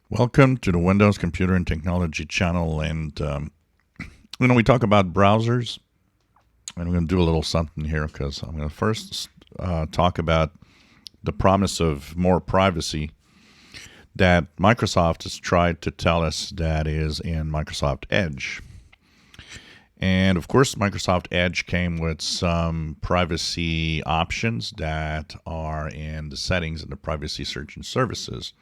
Welcome to the Windows Computer and Technology channel. And, we talk about browsers, and we're going to do a little something here because I'm going to first talk about the promise of more privacy that Microsoft has tried to tell us that is in Microsoft Edge. And of course, Microsoft Edge came with some privacy options that are in the settings in the privacy search and services.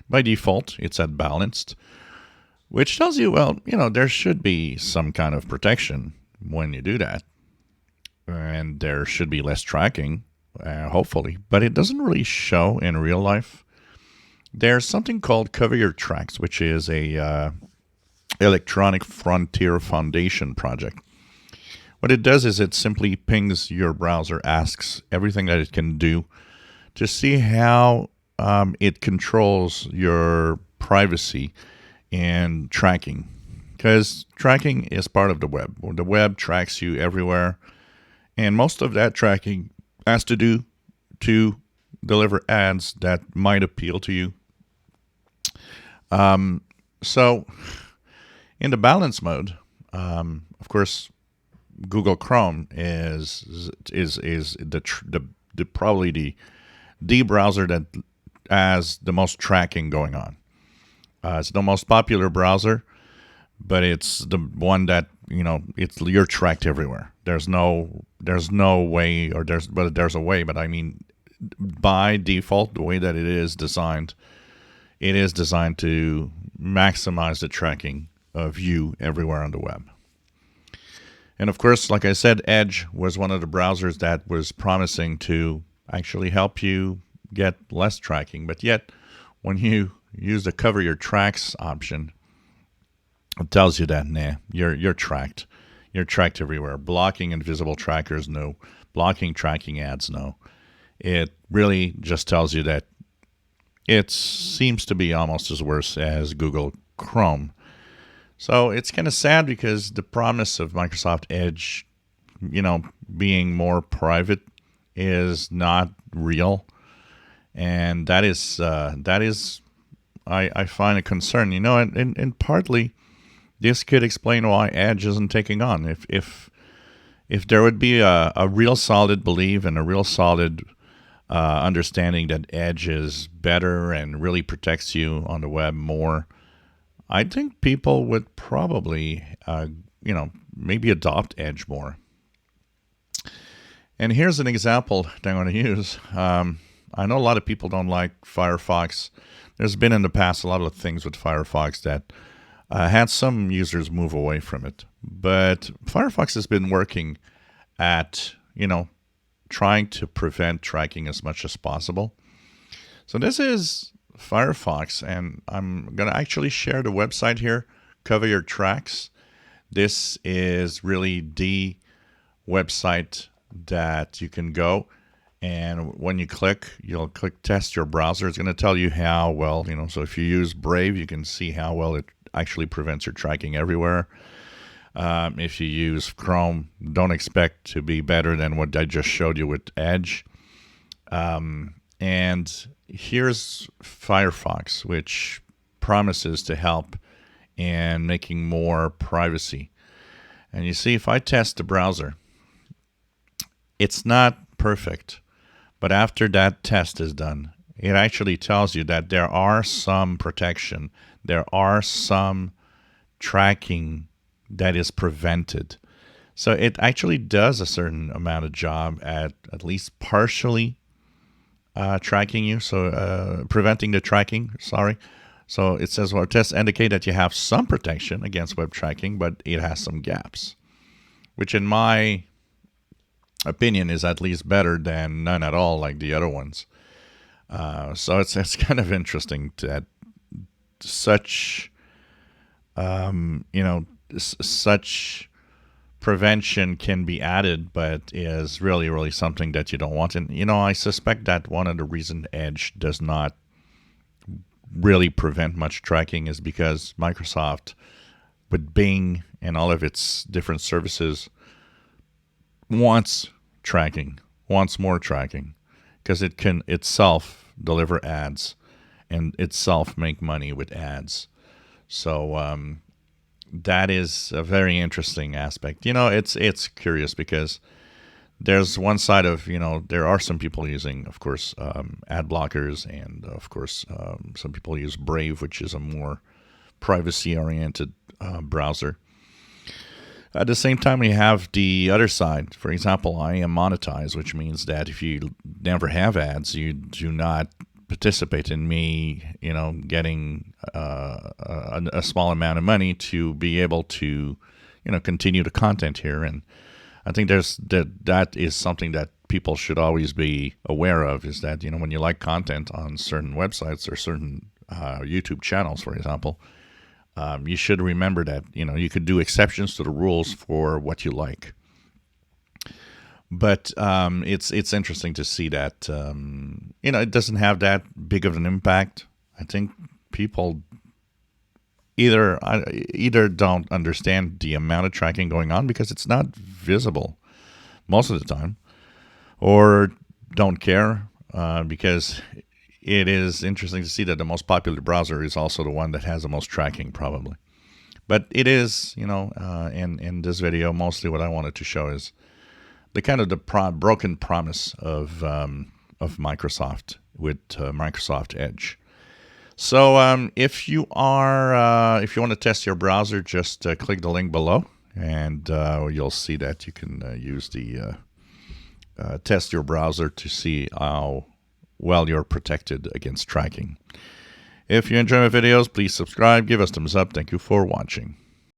By default, it's at balanced, which tells you, well, there should be some kind of protection when you do that. And there should be less tracking, hopefully. But it doesn't really show in real life. There's something called Cover Your Tracks, which is a Electronic Frontier Foundation project. What it does is it simply pings your browser, asks everything that it can do to see how it controls your privacy and tracking. Because tracking is part of the web. The web tracks you everywhere. And most of that tracking has to do to deliver ads that might appeal to you. So in the balance mode, of course, Google Chrome is probably the browser that has the most tracking going on. It's the most popular browser, but it's the one that you're tracked everywhere. There's no way, or there's a way, but I mean, by default, the way that it is designed to maximize the tracking of you everywhere on the web. And of course, like I said, Edge was one of the browsers that was promising to actually help you get less tracking. But yet, when you use the Cover Your Tracks option, it tells you that, you're tracked. You're tracked everywhere. Blocking invisible trackers, no. Blocking tracking ads, no. It really just tells you that it seems to be almost as worse as Google Chrome. So it's kind of sad because the promise of Microsoft Edge, being more private is not real. And that is I find a concern, and partly this could explain why Edge isn't taking on. If there would be a real solid belief and a real solid understanding that Edge is better and really protects you on the web more, I think people would probably, maybe adopt Edge more. And here's an example that I'm going to use. I know a lot of people don't like Firefox. There's been in the past a lot of things with Firefox that had some users move away from it. But Firefox has been working at, trying to prevent tracking as much as possible. So this is Firefox, and I'm going to actually share the website here, Cover Your Tracks. This is really the website that you can go. And when you'll click test your browser. It's going to tell you how well, so if you use Brave, you can see how well it actually prevents your tracking everywhere. If you use Chrome, don't expect to be better than what I just showed you with Edge. And here's Firefox, which promises to help in making more privacy. And you see, if I test the browser, it's not perfect. But after that test is done, it actually tells you that there are some protection. There are some tracking that is prevented. So it actually does a certain amount of job at least partially tracking you. So preventing the tracking, sorry. So it says, well, tests indicate that you have some protection against web tracking, but it has some gaps, which in my opinion is at least better than none at all, like the other ones. So it's kind of interesting that such such prevention can be added, but is really something that you don't want. And I suspect that one of the reasons Edge does not really prevent much tracking is because Microsoft, with Bing and all of its different services, wants more tracking, because it can itself deliver ads and itself make money with ads. So that is a very interesting aspect. It's curious because there's one side of, there are some people using, of course, ad blockers, and of course, some people use Brave, which is a more privacy-oriented browser. At the same time, we have the other side. For example, I am monetized, which means that if you never have ads, you do not participate in me, getting a small amount of money to be able to, continue the content here. And I think that is something that people should always be aware of, is that, when you like content on certain websites or certain YouTube channels, for example, you should remember that, you could do exceptions to the rules for what you like. But it's interesting to see that, it doesn't have that big of an impact. I think people either don't understand the amount of tracking going on because it's not visible most of the time, or don't care because it is interesting to see that the most popular browser is also the one that has the most tracking, probably. But it is, in this video, mostly what I wanted to show is the kind of the broken promise of Microsoft with Microsoft Edge. So if you want to test your browser, just click the link below, and you'll see that you can use the test your browser to see how well you're protected against tracking. If you enjoy my videos, please subscribe, give us thumbs up. Thank you for watching.